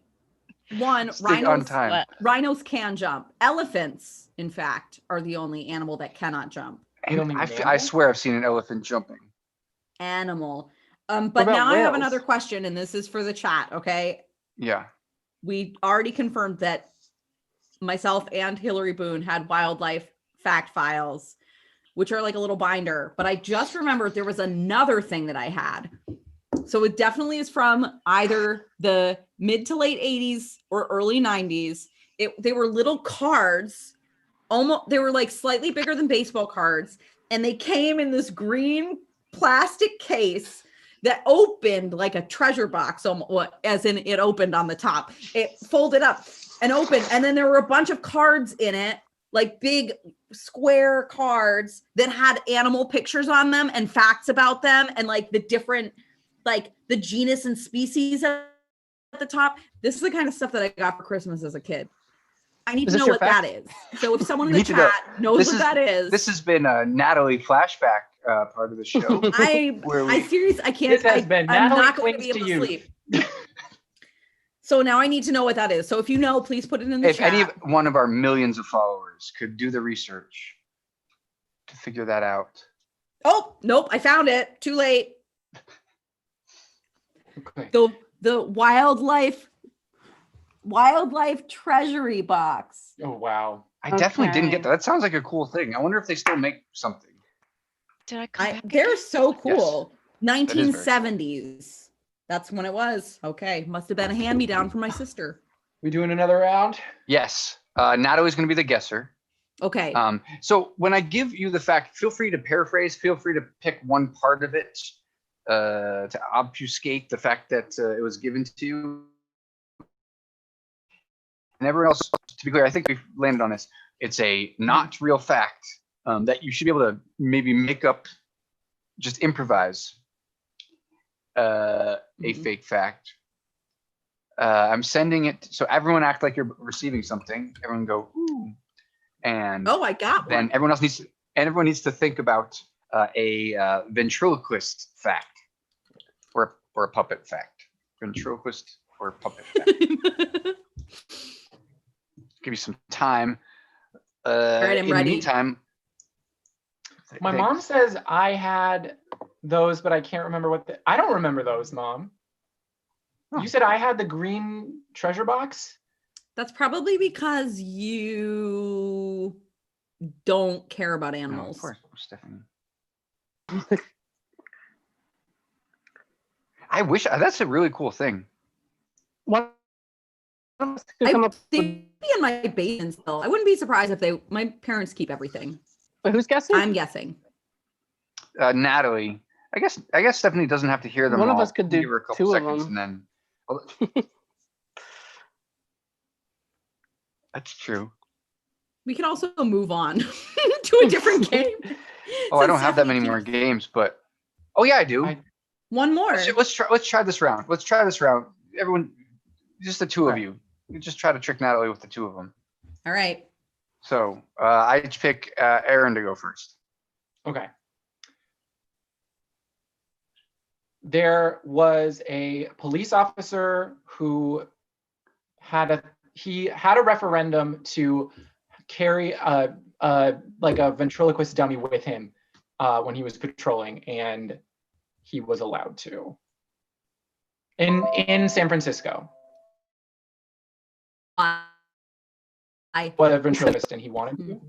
Stay on time. rhinos can jump. Elephants, in fact, are the only animal that cannot jump. And I swear I've seen an elephant jumping. Animal. What But about now I have whales? another question, and this is for the chat, okay? Yeah. We already confirmed that myself and Hillary Boone had wildlife fact files, which are like a little binder. But I just remembered there was another thing that I had. So it definitely is from either the mid to late 80s or early 90s. They were little cards. They were like slightly bigger than baseball cards. And they came in this green plastic case that opened like a treasure box, as in it opened on the top. It folded up and opened, and then there were a bunch of cards in it, like big square cards that had animal pictures on them and facts about them and like the different, like the genus and species at the top. This is the kind of stuff that I got for Christmas as a kid. I need to know what that is. So if someone in the chat knows what that is. This has been a Natalie flashback part of the show. I seriously, I can't. This has been I'm Natalie not going to be clings able to to sleep. So now I need to know what that is. So if you know, please put it in the If chat. any one of our millions of followers could do the research to figure that out. Oh, nope, I found it. Too late. Okay. The wildlife treasury box. Oh wow. I definitely didn't get that. That sounds like a cool thing. I wonder if they still make something. Did I come back? They're so cool. Yes. 1970s. That's when it was. Okay, must have been a hand-me-down from my sister. We doing another round? Yes. Natalie's going to be the guesser. Okay. So when I give you the fact, feel free to paraphrase. Feel free to pick one part of it to obfuscate the fact that it was given to you. and everyone else, to be clear, I think we've landed on this. It's a not real fact that you should be able to maybe make up, just improvise a fake fact. I'm sending it, so everyone act like you're receiving something. Everyone go, ooh. And I got then one. everyone needs to think about a ventriloquist fact or a puppet fact. Ventriloquist or puppet fact. Give you some time. All right, I'm in ready. the meantime, My mom says I had those, but I can't remember I don't remember those, Mom. Oh. You said I had the green treasure box? That's probably because you don't care about No, animals. of course, Stephanie. I wish that's a really cool thing. What? They'd be in my basement still. I wouldn't be surprised if my parents keep everything. Wait, who's guessing? I'm guessing. Natalie, I guess Stephanie doesn't have to hear them. One all. of us could do Give her a couple 2 of seconds them. and then. That's true. We can also move on to a different game. Oh, I don't Since have that many Stephanie more games, but yeah, I do. One more. Let's try this round. Everyone, just the two of you. You just try to trick Natalie with the 2 of them. All right. So I pick Aaron to go first. Okay. There was a police officer who had a referendum to carry a ventriloquist dummy with him when he was patrolling, and he was allowed to in San Francisco. What a ventriloquist, and he wanted to.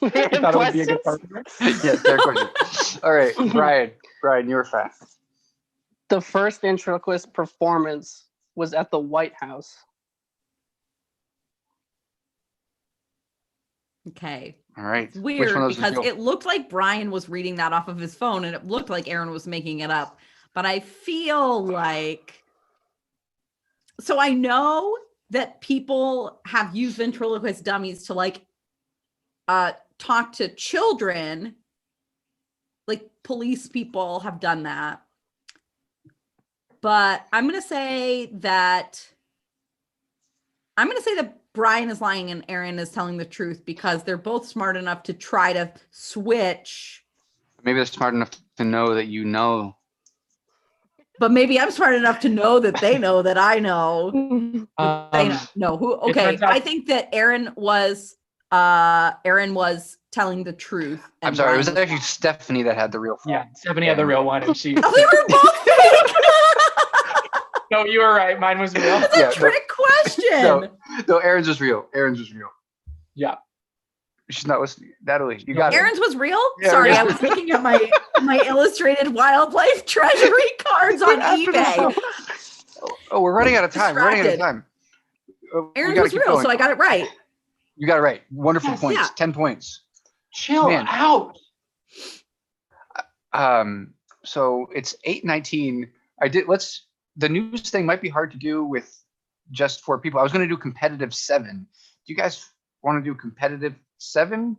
I thought it would be a good partner. Yes, fair question. All right, Brian, you're fast. The first ventriloquist performance was at the White House. Okay. All right. It's Which one weird of those because is real? it looked like Brian was reading that off of his phone and it looked like Aaron was making it up. But I feel like, so I know that people have used ventriloquist dummies to talk to children. Like police people have done that. But I'm going to say that Brian is lying and Aaron is telling the truth because they're both smart enough to try to switch. Maybe they're smart enough to know that you know. But maybe I'm smart enough to know that they know that I know. They know who. Okay, I think that Aaron was telling the truth. I'm sorry, it was actually Stephanie that had the real phone. Yeah, Stephanie had the real one, and she. Oh, we were both fake. No, you were right. Mine was real. That's a trick question. No, Aaron's was real. Yeah. She's not listening. Natalie, you got Aaron's was real? Yeah, Sorry, real. I was looking at my illustrated wildlife treasury cards on eBay. Oh, we're running out of time. Aaron's was real, going. so I got it right. You got it right. Wonderful Yes. points. Yeah. 10 points. Chill out. So it's 8:19. The news thing might be hard to do with just 4 people. I was going to do competitive 7. Do you guys want to do competitive 7?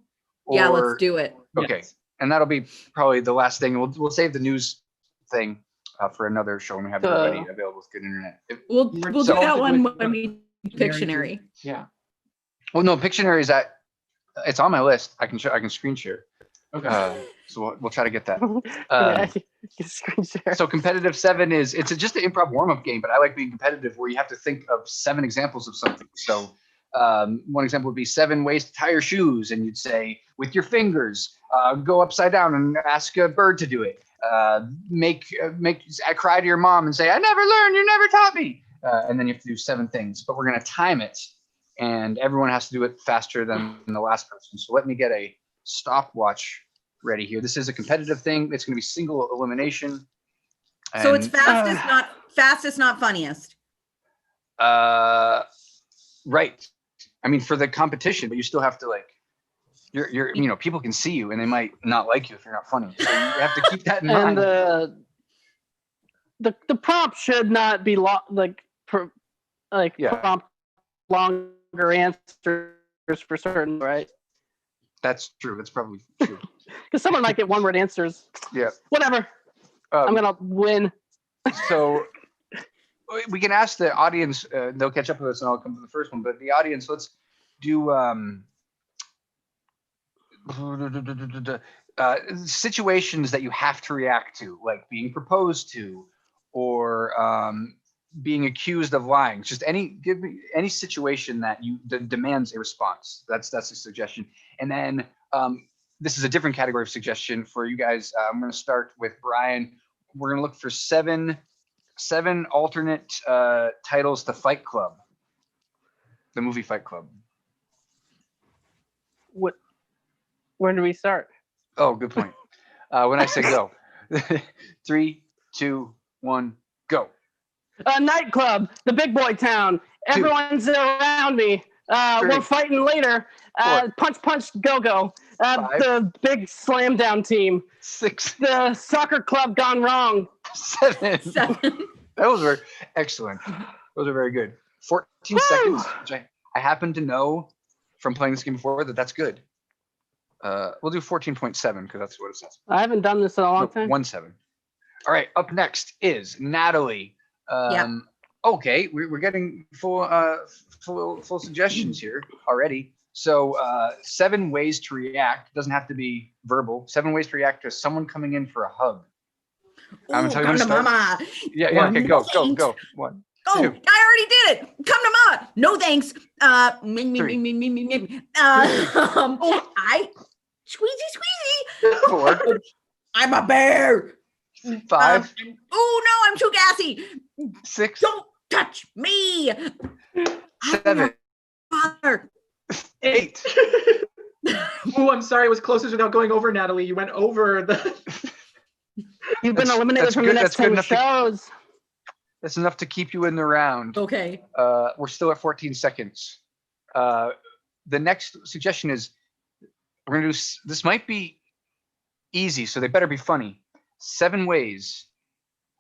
Yeah, let's do it. Okay. Yes. And that'll be probably the last thing. We'll save the news thing for another show when we have everybody available with good internet. We'll do that one when we Pictionary. Yeah. Well, no, Pictionary is it's on my list. I can screen share. Okay. So we'll try to get that. Screen share. So competitive 7 it's just an improv warm-up game, but I like being competitive where you have to think of 7 examples of something. So one example would be 7 ways to tie your shoes, and you'd say with your fingers, go upside down and ask a bird to do it. Cry to your mom and say, I never learned, you never taught me. And then you have to do 7 things, but we're going to time it, and everyone has to do it faster than the last person. So let me get a stopwatch ready here. This is a competitive thing. It's going to be single elimination. So it's fastest, not funniest. Right. I mean, for the competition, but you still have to people can see you and they might not like you if you're not funny. So you have to keep that in mind. And the prompt should not be prompt longer longer answers for certain, right? That's true. That's probably true. Because someone might get one-word answers. Yeah. Whatever. I'm gonna win. So we can ask the audience. They'll catch up with us, and I'll come to the first one. But the audience, let's do situations that you have to react to, like being proposed to, or being accused of lying. Just give me any situation that demands a response. That's a suggestion. And then this is a different category of suggestion for you guys. I'm going to start with Brian. We're going to look for seven alternate titles to Fight Club, the movie Fight Club. Where do we start? Oh, good point. When I say go, 3, 2, 1, go. A nightclub, the big boy town. Everyone's around me. We're fighting later. Punch, go. The big slam down team. 6. The soccer club gone wrong. 7. Those were excellent. Those are very good. 14 seconds, which I happen to know from playing this game before that's good. We'll do 14.7 because that's what it says. I haven't done this in a long time. 1.7. All right, up next is Natalie. Okay, we're getting full suggestions here already. So 7 ways to react. Doesn't have to be verbal. 7 ways to react to someone coming in for a hug. I'm gonna tell you when to start. Mama. Yeah. Okay, go. 1, Go. 2. I already did it. Come to mama. No thanks. Squeezy. 4. I'm a bear. 5. Oh no, I'm too gassy. 6. Don't touch me. 7. 8. Oh, I'm sorry. It was closest without going over, Natalie. You went over the. You've been eliminated from the next 10 shows. That's enough to keep you in the round. Okay. We're still at 14 seconds. The next suggestion is we're gonna do. This might be easy, so they better be funny. 7 ways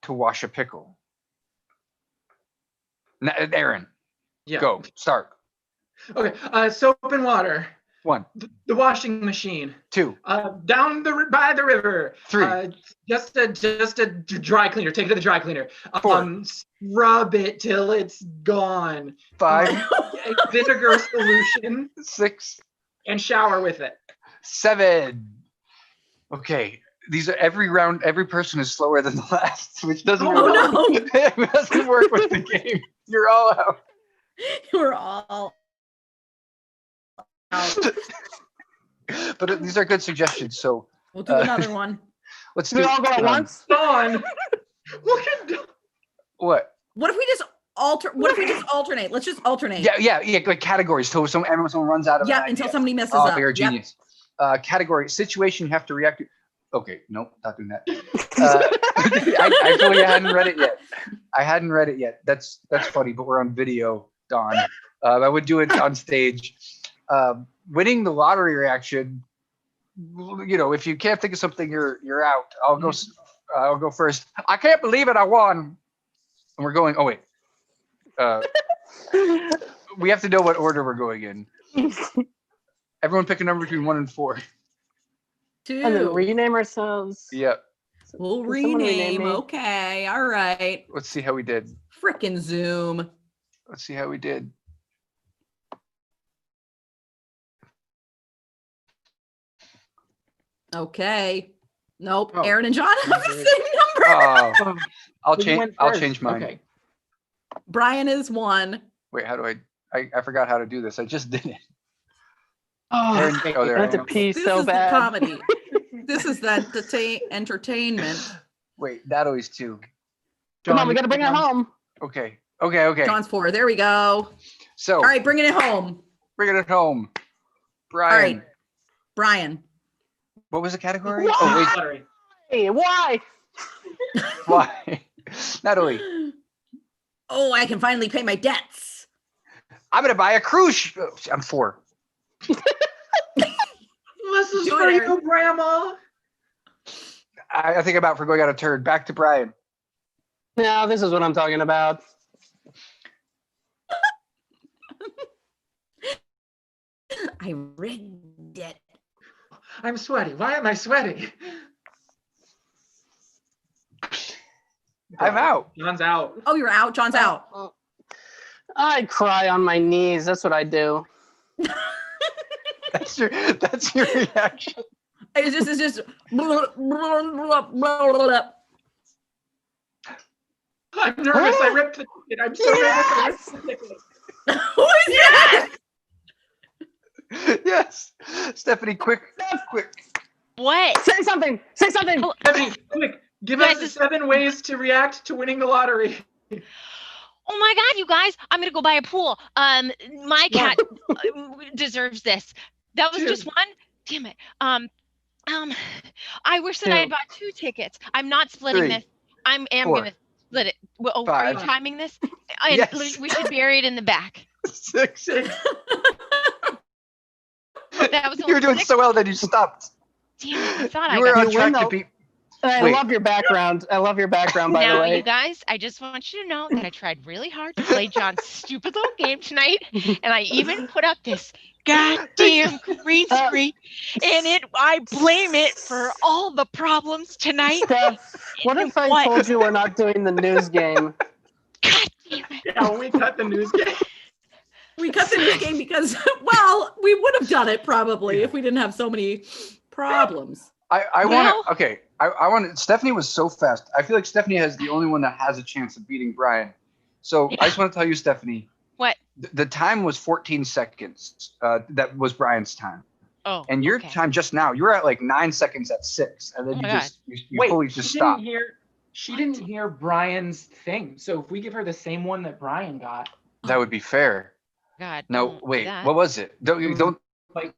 to wash a pickle. Aaron, go. Start. Okay. Soap and water. 1. The washing machine. 2. Down by the river. 3. Just a dry cleaner. Take it to the dry cleaner. 4. Rub it till it's gone. 5. Vinegar solution. 6. And shower with it. 7. Okay. These are every person is slower than the last, which doesn't it doesn't work with the game. You're all out. We're all out. But these are good suggestions, so we'll do another one. Let's do all go at once. Dawn. What? What if we just alternate? Let's just alternate. Yeah, like categories. So someone runs out of until somebody messes up. You're a genius. Category situation you have to react to. Okay, nope, not doing that. I totally hadn't read it yet. That's funny, but we're on video, Dawn. I would do it on stage. Winning the lottery reaction. If you can't think of something, you're out. I'll go first. I can't believe it. I won. And we're going. Oh wait. We have to know what order we're going in. Everyone pick a number between 1 and 4. 2. And then rename ourselves. Yep. We'll rename. Okay. All right. Let's see how we did. Frickin' Zoom. Let's see how we did. Okay. Nope. Aaron and John have the same number. I'll change mine. Okay. Brian is 1. Wait, how do I forgot how to do this. I just did it. Aaron, I have to pee so bad. Comedy. This is that entertainment. Wait, Natalie's 2. Come on, we gotta bring it home. Okay. John's 4. There we go. So all right, bringing it home. Brian. All right, Brian. What was the category? Why? Why? Why? Natalie. Oh, I can finally pay my debts. I'm gonna buy a cruise. I'm 4. This is for you, Grandma. I think about for going out of turn. Back to Brian. No, this is what I'm talking about. I rigged it. I'm sweaty. Why am I sweaty? I'm out. John's out. Oh, you're out. John's out. I cry on my knees. That's what I do. That's your reaction. It's just. I'm nervous. I ripped the ticket. I'm so nervous. I ripped the ticket. Who is that? Yes. Stephanie, quick. What? Say something. Say something. Stephanie, quick. Give Guys, us this- 7 ways to react to winning the lottery. Oh my God, you guys! I'm gonna go buy a pool. My cat deserves this. That was just 1. Damn it. I wish that I had bought 2 tickets. I'm not splitting 3, this. I am 4, gonna split it. Well, oh, are you 5. timing this? And Yes. we should bury it in the back. 6. That was You were doing 6. so well that you stopped. Damn it! I thought You I were got. on track to beat. I Wait. love your background. I love your background, by the Now, way. you guys, I just want you to know that I tried really hard to play John's stupid little game tonight, and I even put up this goddamn green screen, and I blame it for all the problems tonight. Steph, what if I What? told you we're not doing the news game? God damn it! Yeah, we cut the news game. We cut the news game because, well, we would have done it probably if we didn't have so many problems. I want to. Okay. I want to. Stephanie was so fast. I feel like Stephanie is the only one that has a chance of beating Brian. So I just want to tell you, Stephanie. What? The time was 14 seconds. That was Brian's time. Oh. And your okay. time just now, you were at like 9 seconds at 6, and then Oh you my just you Wait, fully just she stopped. She didn't hear Brian's thing. So if we give her the same one that Brian got, That would be fair. God. No, don't do wait. that. What was it? Don't Fight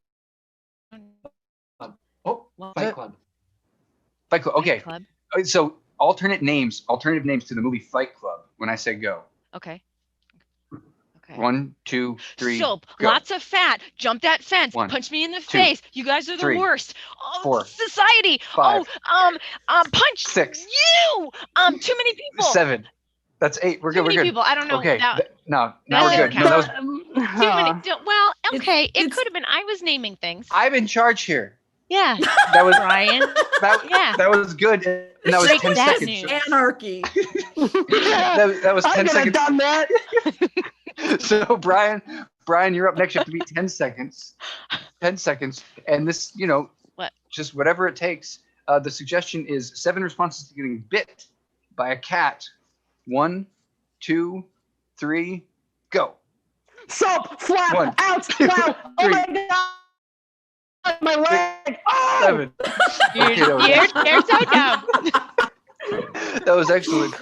What? Club. Fight Club. Okay. Club. So alternative names to the movie Fight Club. When I say go, Okay. Okay. 1, 2, 3. Soap, go. lots of fat, jump that fence, 1, punch me in the 2, face. You guys are the 3, worst. Oh, 4, society. 5, Punch 6, you. Too many people. 7. That's 8. We're Too good. We're many good. people. I don't know. Okay. Now, Now that we're good. doesn't No, that was, too many. Well, okay. It it's- could have been. I was naming things. I'm in charge here. Yeah. That was Brian. that. That was good. And that was Break 10 that seconds. news. Anarchy. That was I 10 could have seconds. done that. So Brian, you're up next. You have to beat 10 seconds. 10 seconds. And this, What? Just whatever it takes. The suggestion is 7 responses to getting bit by a cat. 1, 2, 3, go. Soap, flap, 1, out, 2, wow. Oh 3, my God. My leg. Oh! 7. Okay, You're so dumb. that was excellent.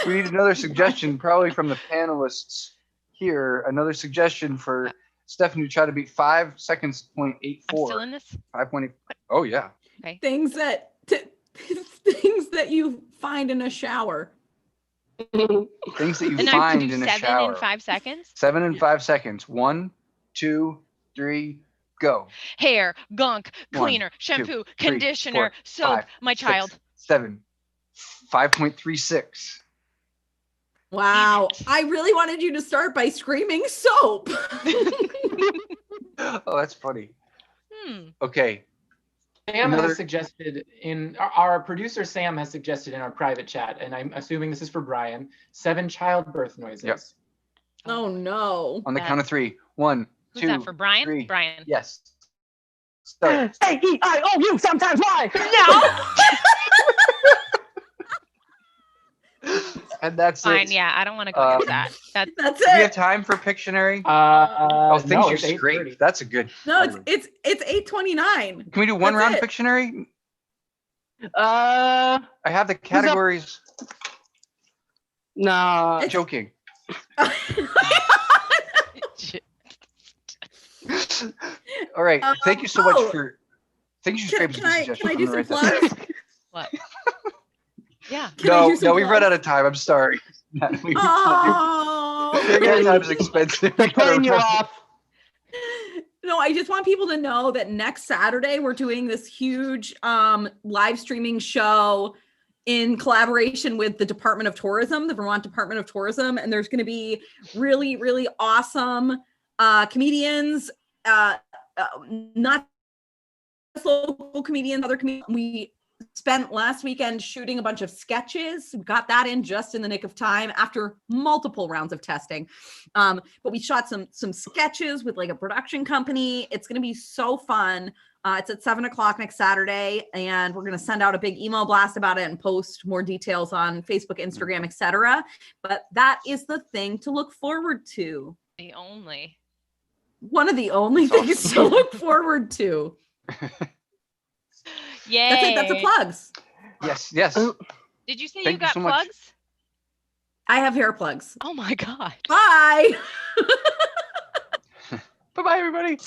We need another suggestion, probably from the panelists here. Another suggestion for Stephanie to try to beat 5 seconds, I'm 0.84. still in this. 5.8. Oh, yeah. Things that you find in a shower. Things that you And I have to find do in a 7 shower. in 5 seconds. 7 and 5 seconds. 1, 2, 3, go. Hair, gunk, 1, cleaner, 2, shampoo, 3, conditioner, 4, soap. 5, My 6, child. 7, 5.36. Wow. I really wanted you to start by screaming soap. Oh, that's funny. Hmm. Okay. Sam Another- has suggested our producer Sam has suggested in our private chat, and I'm assuming this is for Brian, 7 childbirth noises. Yep. Oh no. On the count of 3. 1, Who's 2, that for Brian? 3. Brian. Yes. Start. A-E-I-O-U, sometimes why? And that's Fine. it. Yeah, I don't want to go with that. That's That's Do we have it. time for Pictionary? Oh, Things no, you it's 8:30. scrape. That's a good. No, timer. it's 8:29. Can we do one That's round it. Pictionary? Uh, I have the categories. no. Joking. All right. Thank you so much for. Thank you, Can, Scrapes, can I for do some plugs? what? Yeah. Can I do some No, we've run plugs? out of time. I'm sorry. Your Oh. time is expensive. They're cutting you off. No, I just want people to know that next Saturday we're doing this huge live streaming show in collaboration with the Department of Tourism, the Vermont Department of Tourism, and there's going to be really, really awesome comedians, not just local comedians, other comedians. We spent last weekend shooting a bunch of sketches. We got that in just in the nick of time after multiple rounds of testing. But we shot some sketches with like a production company. It's going to be so fun. It's at 7:00 next Saturday, and we're going to send out a big email blast about it and post more details on Facebook, Instagram, etc. But that is the thing to look forward to. One of the only things to look forward to. Yay. That's it. That's the plugs. Yes. Did you say Thank you got so much. plugs? I have hair plugs. Oh my God. Bye. Bye-bye, everybody.